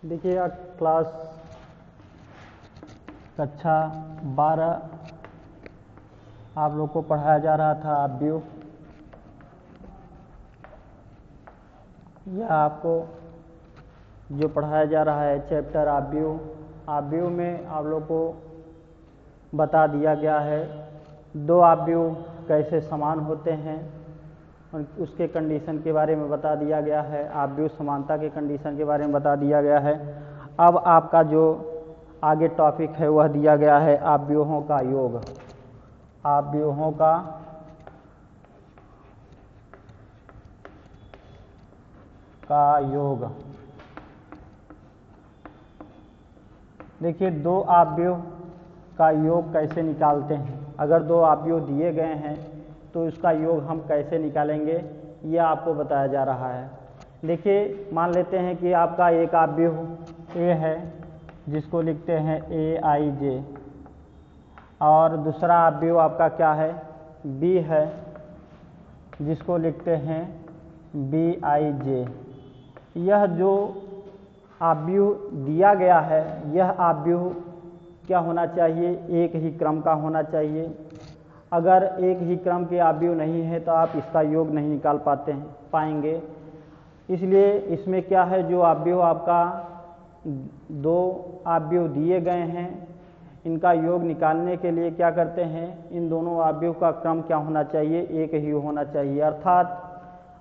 देखिए क्लास कक्षा 12 आप लोग को पढ़ाया जा रहा था आव्यूह। यह आपको जो पढ़ाया जा रहा है चैप्टर आव्यूह। आव्यूह में आप लोग को बता दिया गया है दो आव्यूह कैसे समान होते हैं, उसके कंडीशन के बारे में बता दिया गया है। आव्यूह समानता के कंडीशन के बारे में बता दिया गया है। अब आपका जो आगे टॉपिक है वह दिया गया है आव्यूहों का योग। आव्यूहों का योग। देखिए दो आव्यूह का योग कैसे निकालते हैं। अगर दो आव्यूह दिए गए हैं तो उसका योग हम कैसे निकालेंगे यह आपको बताया जा रहा है। देखिए मान लेते हैं कि आपका एक आव्यूह ए है जिसको लिखते हैं AIJ, और दूसरा आव्यूह आपका क्या है B है जिसको लिखते हैं BIJ। यह जो आव्यूह दिया गया है यह आव्यूह क्या होना चाहिए, एक ही क्रम का होना चाहिए। अगर एक ही क्रम के आव्यूह नहीं है तो आप इसका योग नहीं निकाल पाएंगे। इसलिए इसमें क्या है, जो आव्यूह आपका दो आव्यूह दिए गए हैं इनका योग निकालने के लिए क्या करते हैं, इन दोनों आव्यूह का क्रम क्या होना चाहिए, एक ही होना चाहिए। अर्थात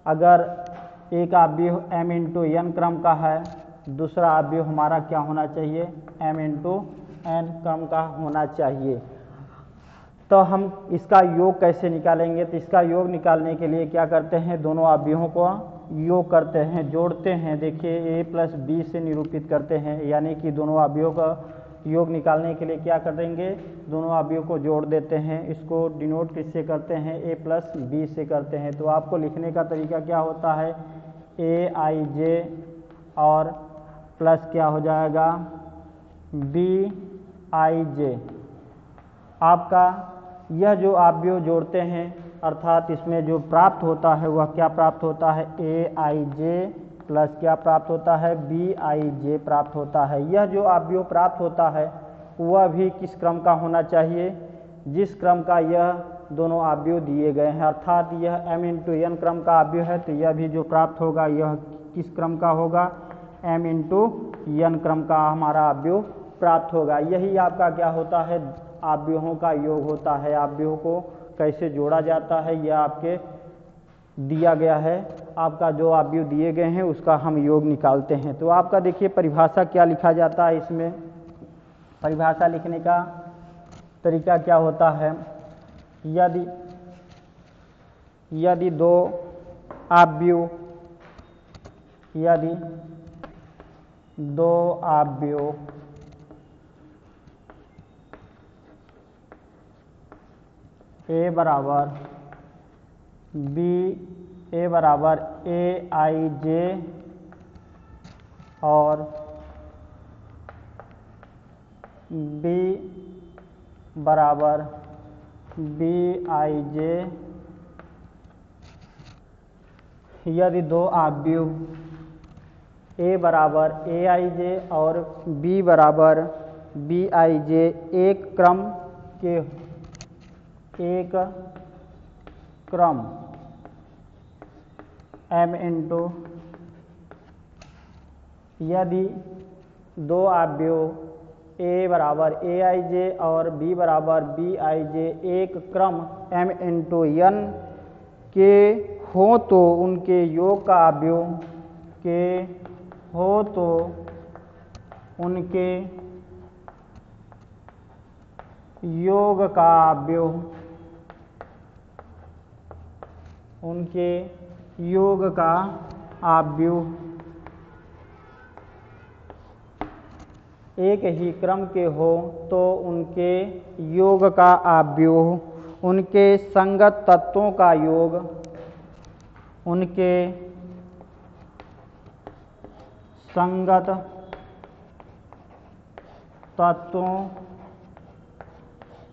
अगर एक आव्यूह m × n क्रम का है, दूसरा आव्यूह हमारा क्या होना चाहिए, m × n क्रम का होना चाहिए। तो हम इसका योग कैसे निकालेंगे, तो इसका योग निकालने के लिए क्या करते हैं, दोनों आव्यूहों को योग करते हैं, जोड़ते हैं। देखिए a + b से निरूपित करते हैं, यानी कि दोनों आव्यूहों का योग निकालने के लिए क्या करेंगे, दोनों आव्यूहों को जोड़ देते हैं। इसको डिनोट किससे करते हैं, a + b से करते हैं। तो आपको लिखने का तरीका क्या होता है, AIJ और प्लस क्या हो जाएगा BIJ। आपका यह जो आव्यूह जोड़ते हैं अर्थात इसमें जो प्राप्त होता है वह क्या प्राप्त होता है, AIJ प्लस क्या प्राप्त होता है, BIJ प्राप्त होता है। यह जो आव्यूह प्राप्त होता है वह भी किस क्रम का होना चाहिए, जिस क्रम का यह दोनों आव्यूह दिए गए हैं। अर्थात यह m × n क्रम का आव्यूह है तो यह भी जो प्राप्त होगा यह किस क्रम का होगा, m × n क्रम का हमारा आव्यूह प्राप्त होगा। यही आपका क्या होता है, आव्यूहों का योग होता है। आव्यूहों को कैसे जोड़ा जाता है यह आपके दिया गया है। आपका जो आव्यूह दिए गए हैं उसका हम योग निकालते हैं। तो आपका देखिए परिभाषा क्या लिखा जाता है, इसमें परिभाषा लिखने का तरीका क्या होता है, यदि दो आव्यूह A बराबर AIJ और B बराबर BIJ, यदि दो आव्यूह A बराबर AIJ और B बराबर BIJ एक क्रम m × यदि दो आव्यूह A बराबर AIJ और B बराबर BIJ एक क्रम m × n के हो तो उनके योग का आव्यूह एक ही क्रम के हो तो उनके योग का आव्यूह उनके संगत तत्वों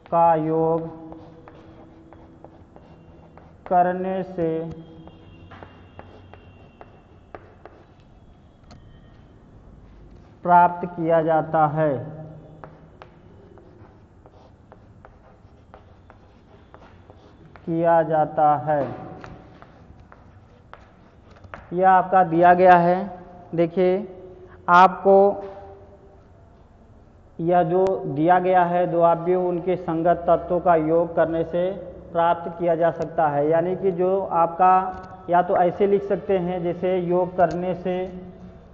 का योग करने से प्राप्त किया जाता है। यह आपका दिया गया है। देखिए आपको यह जो दिया गया है दो अवयव उनके संगत तत्वों का योग करने से प्राप्त किया जा सकता है। यानी कि जो आपका या तो ऐसे लिख सकते हैं जैसे योग करने से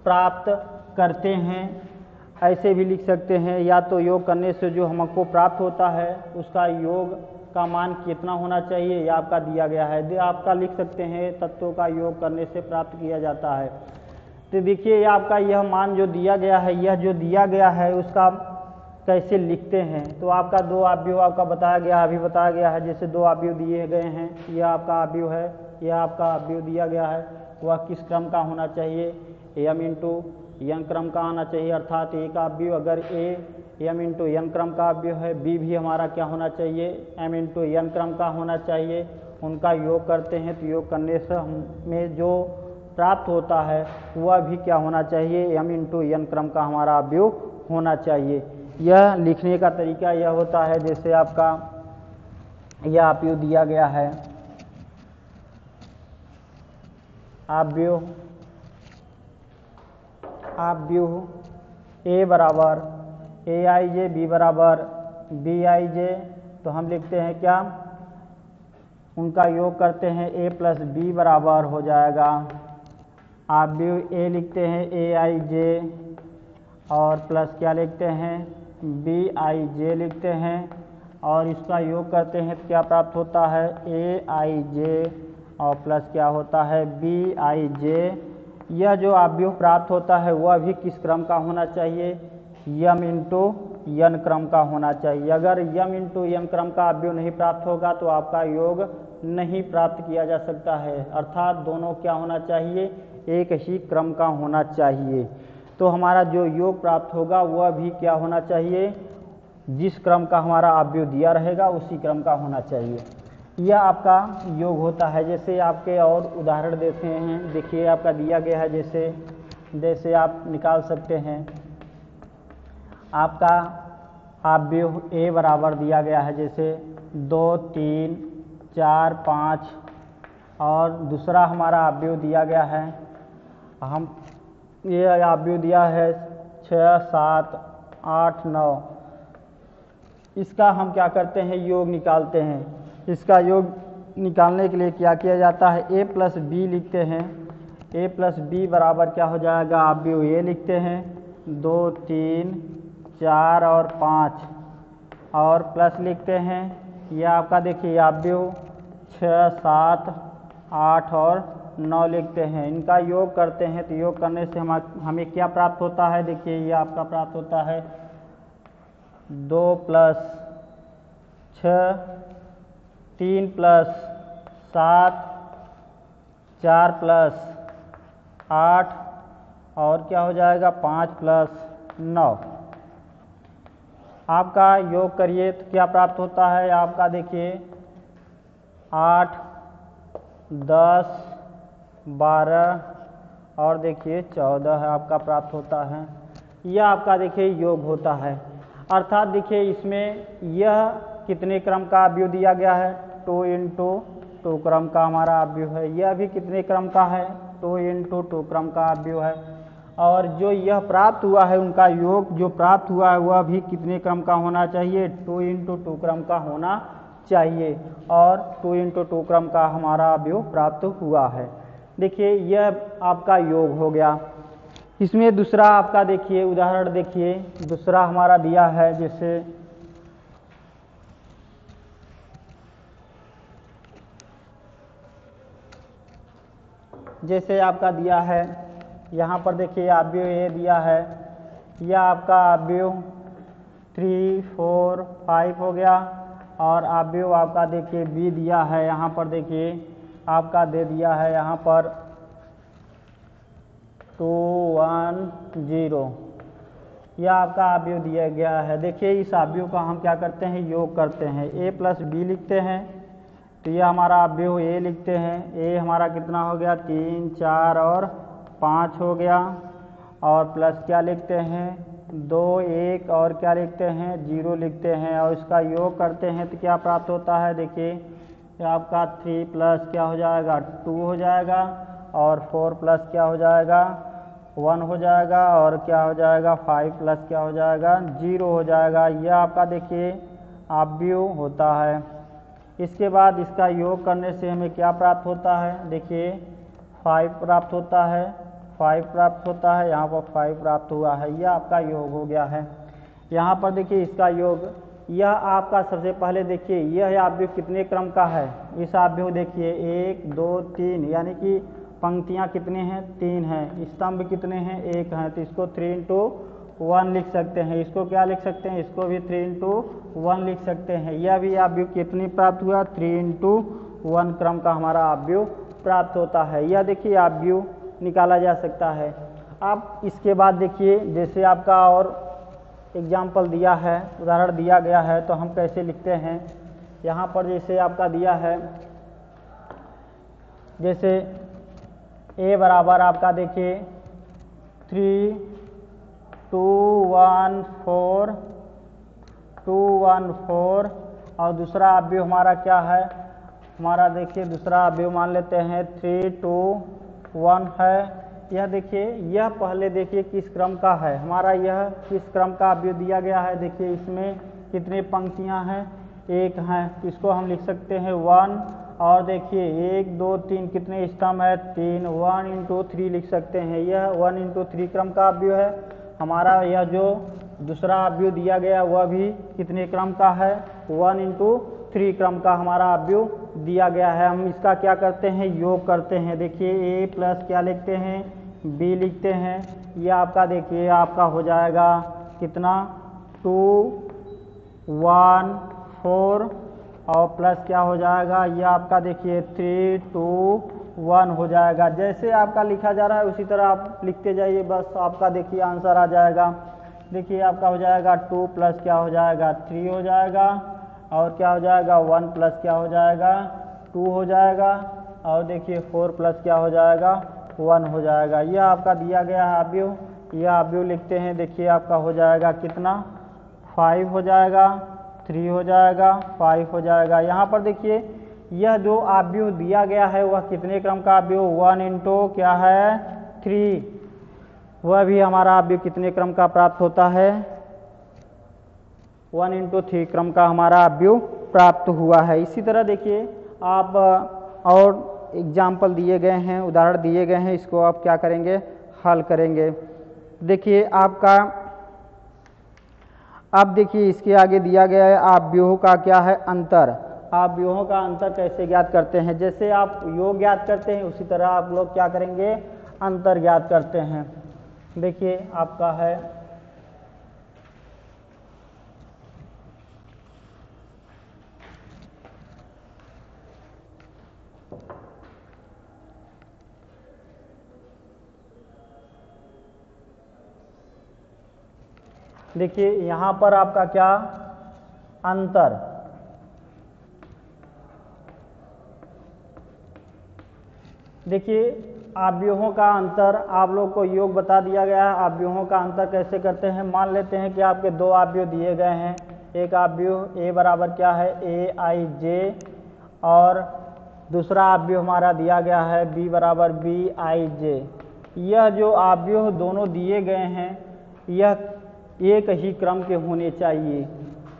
प्राप्त करते हैं, ऐसे भी लिख सकते हैं, या तो योग करने से जो हमको प्राप्त होता है उसका योग का मान कितना होना चाहिए यह आपका दिया गया है। आपका लिख सकते हैं तत्वों का योग करने से प्राप्त किया जाता है। तो देखिए आपका यह मान जो दिया गया है, यह जो दिया गया है उसका कैसे लिखते हैं। तो आपका दो अवयव आपका बताया गया, अभी बताया गया है, जैसे दो अवयव दिए गए हैं, यह आपका अवयव है, यह आपका अवयव दिया गया है, वह किस क्रम का होना चाहिए, m इंटू n क्रम का आना चाहिए। अर्थात ए का अवयव अगर a m इंटू n क्रम का अवयव है, b भी हमारा क्या होना चाहिए, m इंटू n क्रम का होना चाहिए। उनका योग करते हैं तो योग करने से हमें जो प्राप्त होता है वह भी क्या होना चाहिए, m इंटू n क्रम का हमारा अवयव होना चाहिए। यह लिखने का तरीका यह होता है, जैसे आपका यह अवयव दिया गया है, अवयव a बराबर aij, b बराबर bij, तो हम लिखते हैं क्या, उनका योग करते हैं a प्लस b बराबर हो जाएगा, अवयव a लिखते हैं aij और प्लस क्या लिखते हैं bij लिखते हैं, और इसका योग करते हैं तो क्या प्राप्त होता है aij और प्लस क्या होता है bij। यह जो अवयव प्राप्त होता है वह भी किस क्रम का होना चाहिए, m इंटू n क्रम का होना चाहिए। अगर m इंटू n क्रम का अवयव नहीं प्राप्त होगा तो आपका योग नहीं प्राप्त किया जा सकता है। अर्थात दोनों क्या होना चाहिए, एक ही क्रम का होना चाहिए। तो हमारा जो योग प्राप्त होगा वह भी क्या होना चाहिए, जिस क्रम का हमारा अवयव दिया रहेगा उसी क्रम का होना चाहिए। यह आपका योग होता है। जैसे आपके और उदाहरण देते हैं, देखिए आपका दिया गया है, जैसे आप निकाल सकते हैं, आपका अवयव a बराबर दिया गया है, जैसे 2 3 4 5, और दूसरा हमारा अवयव दिया गया है, हम ये अवयव दिया है 6 7 8 9। इसका हम क्या करते हैं, योग निकालते हैं। इसका योग निकालने के लिए क्या किया जाता है, a प्लस b लिखते हैं, a प्लस b बराबर क्या हो जाएगा, अवयव a लिखते हैं 2 3 4 और 5, और प्लस लिखते हैं, यह आपका देखिए अवयव 6 7 8 और 9 लिखते हैं। इनका योग करते हैं तो योग करने से हमें क्या प्राप्त होता है, देखिए यह आपका प्राप्त होता है 2 प्लस 6 3 प्लस 7 4 प्लस 8 और क्या हो जाएगा 5 प्लस 9। आपका योग करिए तो क्या प्राप्त होता है, आपका देखिए 8 10 12 और देखिए 14 आपका प्राप्त होता है। यह आपका देखिए योग होता है। अर्थात देखिए इसमें यह कितने क्रम का अवयव दिया गया है, 2 इंटू 2 क्रम का हमारा अवयव है। यह भी कितने क्रम का है, 2 इंटू 2 क्रम का अवयव है। और जो यह प्राप्त हुआ है उनका योग जो प्राप्त हुआ है वह भी कितने क्रम का होना चाहिए, 2 इंटू 2 क्रम का होना चाहिए, और 2 इंटू 2 क्रम का हमारा अवयव प्राप्त हुआ है। देखिए यह आपका योग हो गया। इसमें दूसरा आपका देखिए उदाहरण देखिए, दूसरा हमारा दिया है, जैसे आपका दिया है, यहाँ पर देखिए अवयव ए दिया है, यह आपका अवयव 3 4 5 हो गया, और अवयव आपका देखिए बी दिया है, यहाँ पर देखिए आपका दे दिया है यहाँ पर 2 1 0। यह आपका अवयव दिया गया है। देखिए इस अवयव का हम क्या करते हैं, योग करते हैं, a प्लस बी लिखते हैं, तो यह हमारा अवयव a लिखते हैं, a हमारा कितना हो गया 3 4 और 5 हो गया, और प्लस क्या लिखते हैं 2 1 और क्या लिखते हैं 0 लिखते हैं और इसका योग करते हैं तो क्या प्राप्त होता है। देखिए आपका 3 प्लस क्या हो जाएगा 2 हो जाएगा और 4 प्लस क्या हो जाएगा 1 हो जाएगा और क्या हो जाएगा 5 प्लस क्या हो जाएगा 0 हो जाएगा। यह आपका देखिए आव्यूह होता है। इसके बाद इसका योग करने से हमें क्या प्राप्त होता है। देखिए 5 प्राप्त होता है 5 प्राप्त होता है, यहाँ पर 5 प्राप्त हुआ है, यह आपका योग हो गया है। यहाँ पर देखिए इसका योग, यह आपका सबसे पहले देखिए यह आव्यूह कितने क्रम का है। इस आव्यूह देखिए 1 2 3 यानी कि पंक्तियाँ कितने हैं 3 हैं, स्तंभ कितने हैं 1 हैं, तो इसको 3 into 1 लिख सकते हैं। इसको क्या लिख सकते हैं, इसको भी 3 into 1 लिख सकते हैं। यह भी आव्यूह कितनी प्राप्त हुआ 3 into 1 क्रम का हमारा आव्यूह प्राप्त होता है। यह देखिए आव्यूह निकाला जा सकता है। अब इसके बाद देखिए जैसे आपका और एग्जाम्पल दिया है, उदाहरण दिया गया है, तो हम कैसे लिखते हैं। यहाँ पर जैसे आपका दिया है, जैसे a बराबर आपका देखिए 3 2 1 4 2 1 4 और दूसरा आव्यूह हमारा क्या है, हमारा देखिए दूसरा आव्यूह मान लेते हैं 3 2 1 है। यह देखिए यह पहले देखिए किस क्रम का है, हमारा यह किस क्रम का आव्यूह दिया गया है। देखिए इसमें कितने पंक्तियां हैं 1 हैं, इसको हम लिख सकते हैं 1 और देखिए 1 2 3 कितने स्तंभ है 3, 1 into 3 लिख सकते हैं। यह 1 into 3 क्रम का आव्यूह है हमारा। यह जो दूसरा आव्यूह दिया गया वह भी कितने क्रम का है 1 into 3 क्रम का हमारा आव्यूह दिया गया है। हम इसका क्या करते हैं योग करते हैं। देखिए a प्लस क्या लिखते हैं b लिखते हैं। यह आपका देखिए आपका हो जाएगा कितना 2 1 4 और प्लस क्या हो जाएगा, यह आपका देखिए 3 2 1 हो जाएगा। जैसे आपका लिखा जा रहा है उसी तरह आप लिखते जाइए, बस आपका देखिए आंसर आ जाएगा। देखिए आपका हो जाएगा 2 प्लस क्या हो जाएगा 3 हो जाएगा और क्या हो जाएगा 1 प्लस क्या हो जाएगा 2 हो जाएगा और देखिए 4 प्लस क्या हो जाएगा 1 हो जाएगा। यह आपका दिया गया है आव्यूह, यह आव्यूह लिखते हैं। देखिए आपका हो जाएगा कितना 5 हो जाएगा, 3 हो जाएगा, 5 हो जाएगा। यहाँ पर देखिए यह जो आव्यूह दिया गया है वह कितने क्रम का आव्यूह 1 into क्या है 3, वह भी हमारा आव्यूह कितने क्रम का प्राप्त होता है 1 into 3 क्रम का हमारा आव्यूह प्राप्त हुआ है। इसी तरह देखिए आप और एग्जाम्पल दिए गए हैं, उदाहरण दिए गए हैं, इसको आप क्या करेंगे हल करेंगे। देखिए आपका अब देखिए इसके आगे दिया गया है आव्यूहों का क्या है अंतर। आव्यूहों का अंतर कैसे ज्ञात करते हैं, जैसे आप योग ज्ञात करते हैं उसी तरह आप लोग क्या करेंगे अंतर ज्ञात करते हैं। देखिए आपका है देखिए यहाँ पर आपका क्या अंतर, देखिए आव्यूहों का अंतर आप लोग को योग बता दिया गया है। आव्यूहों का अंतर कैसे करते हैं, मान लेते हैं कि आपके दो आव्यूह दिए गए हैं। एक आव्यूह a बराबर क्या है aij और दूसरा आव्यूह हमारा दिया गया है b बराबर bij। यह जो आव्यूह दोनों दिए गए हैं यह एक ही क्रम के होने चाहिए।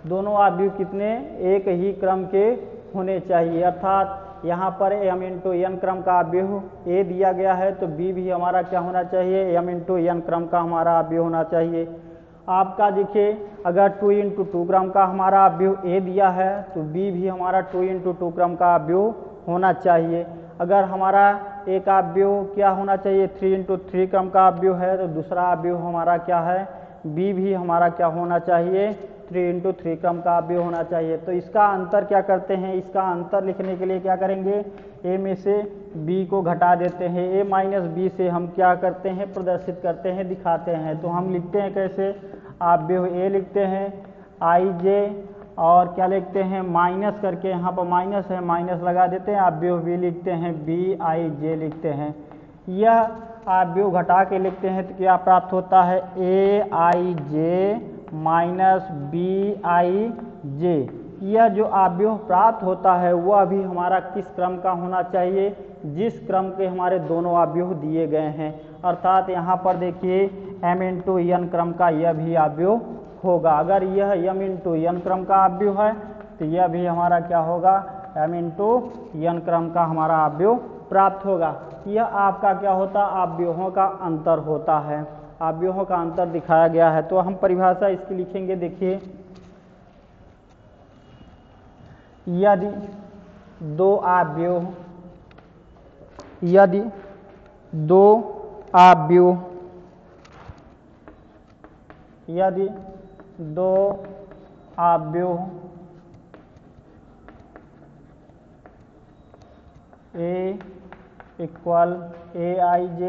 दोनों आव्यूह कितने एक ही क्रम के होने चाहिए, अर्थात यहाँ पर m into n क्रम का आव्यूह a दिया गया है तो b भी हमारा क्या होना चाहिए m into n क्रम का हमारा आव्यूह होना चाहिए। आपका देखिए अगर 2 into 2 क्रम का हमारा आव्यूह a दिया है तो b भी हमारा 2 into 2 क्रम का आव्यूह होना चाहिए। अगर हमारा एक आव्यूह क्या होना चाहिए 3 into 3 क्रम का आव्यूह है तो दूसरा आव्यूह हमारा क्या है b भी हमारा क्या होना चाहिए 3 into 3 क्रम का आव्यूह होना चाहिए। तो इसका अंतर क्या करते हैं, इसका अंतर लिखने के लिए क्या करेंगे a में से b को घटा देते हैं, a माइनस b से हम क्या करते हैं प्रदर्शित करते हैं दिखाते हैं। तो हम लिखते हैं कैसे, आव्यूह a लिखते हैं ij और क्या लिखते हैं माइनस करके, यहाँ पर माइनस है माइनस लगा देते हैं, आव्यूह b लिखते हैं bij लिखते हैं। यह आव्यूह घटा के लिखते हैं तो क्या प्राप्त होता है, aij माइनस bij। यह जो आव्यूह प्राप्त होता है वह भी हमारा किस क्रम का होना चाहिए, जिस क्रम के हमारे दोनों आव्यूह दिए गए हैं। अर्थात यहाँ पर देखिए m इंटू n क्रम का यह भी आव्यूह होगा। अगर यह m इंटू n क्रम का आव्यूह है तो यह भी हमारा क्या होगा, m इंटू n क्रम का हमारा आव्यूह प्राप्त होगा। यह आपका क्या होता है, आव्यूहों का अंतर होता है, आव्यूहों का अंतर दिखाया गया है। तो हम परिभाषा इसकी लिखेंगे, देखिए यदि दो आव्यूह A इक्वल aij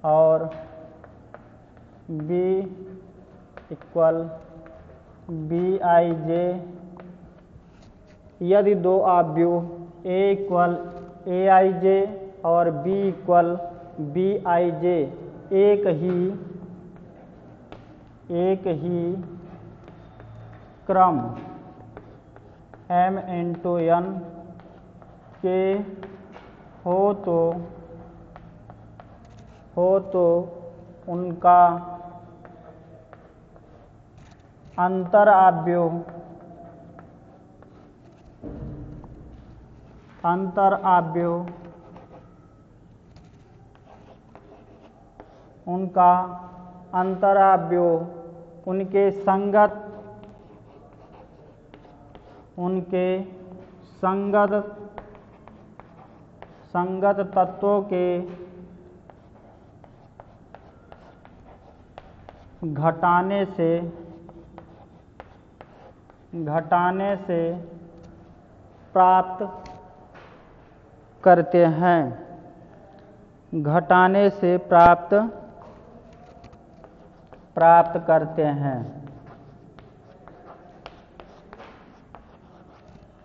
और B इक्वल bij, यदि दो आव्यूह A इक्वल aij और B इक्वल bij एक ही क्रम m इंटू n के हो तो उनका अंतर आव्यूह उनके संगत तत्वों के घटाने से प्राप्त करते हैं,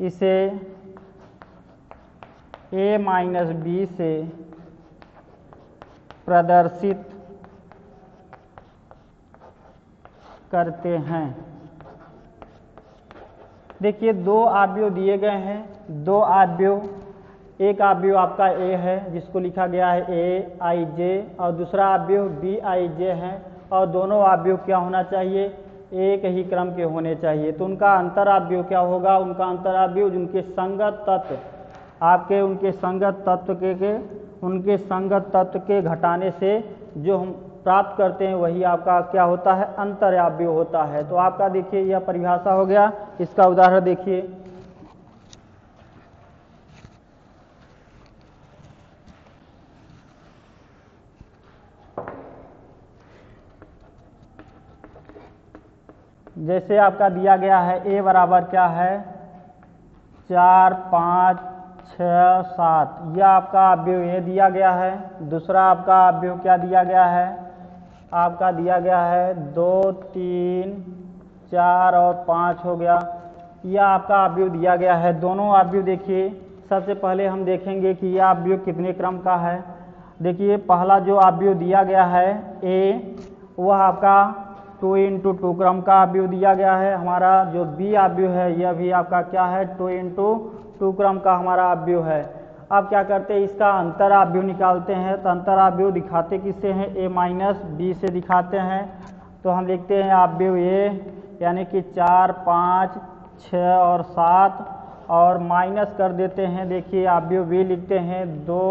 इसे a माइनस b से प्रदर्शित करते हैं। देखिए दो आव्यूह दिए गए हैं, दो आव्यूह, एक आव्यूह आपका A है जिसको लिखा गया है aij और दूसरा आव्यूह bij है, और दोनों आव्यूह क्या होना चाहिए, एक ही क्रम के होने चाहिए। तो उनका अंतर आव्यूह क्या होगा, उनका अंतर आव्यूह उनके संगत तत्व, आपके उनके संगत तत्व के घटाने से जो हम प्राप्त करते हैं वही आपका क्या होता है, अंतर आव्यूह होता है। तो आपका देखिए यह परिभाषा हो गया। इसका उदाहरण देखिए, जैसे आपका दिया गया है a बराबर क्या है 4 5 6 7, यह आपका आव्यूह ये दिया गया है। दूसरा आपका आव्यूह क्या दिया गया है, आपका दिया गया है 2 3 4 और 5 हो गया, यह आपका आव्यूह दिया गया है। दोनों आव्यूह देखिए, सबसे पहले हम देखेंगे कि यह आव्यूह कितने क्रम का है। देखिए पहला जो आव्यूह दिया गया है a, वह आपका 2 इंटू 2 क्रम का आव्यूह दिया गया है। हमारा जो b आव्यूह है यह भी आपका क्या है 2 इंटू 2 क्रम का हमारा आव्यूह है। अब क्या करते हैं, इसका अंतर आव्यूह निकालते हैं। तो अंतर आव्यूह दिखाते किससे हैं, a माइनस b से दिखाते हैं। तो हम लिखते हैं आव्यूह a यानी कि 4 5 6 और 7, और माइनस कर देते हैं। देखिए आव्यूह b लिखते हैं 2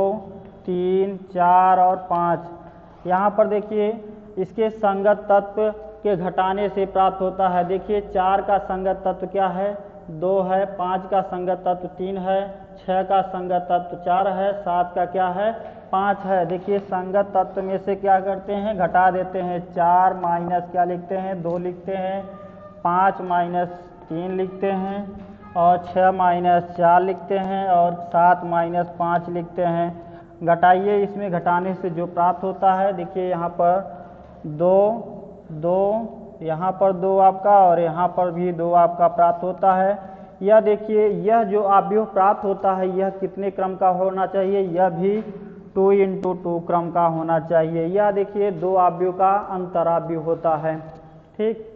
3 4 और 5। यहाँ पर देखिए इसके संगत तत्व के घटाने से प्राप्त होता है। देखिए 4 का संगत तत्व क्या है 2 है, 5 का संगत तत्व 3 है, 6 का संगत तत्व 4 है, 7 का क्या है 5 है। देखिए संगत तत्व में से क्या करते हैं, घटा देते हैं। 4 माइनस क्या लिखते हैं 2 लिखते हैं, 5 माइनस 3 लिखते हैं, और 6 माइनस 4 लिखते हैं, और 7 माइनस 5 लिखते हैं। घटाइए, इसमें घटाने से जो प्राप्त होता है, देखिए यहाँ पर 2 2, यहाँ पर 2 आपका, और यहाँ पर भी 2 आपका प्राप्त होता है। यह देखिए यह जो आव्यूह प्राप्त होता है यह कितने क्रम का होना चाहिए, यह भी 2 × 2 क्रम का होना चाहिए, या देखिए 2 अवयव का अंतरावयव होता है। ठीक,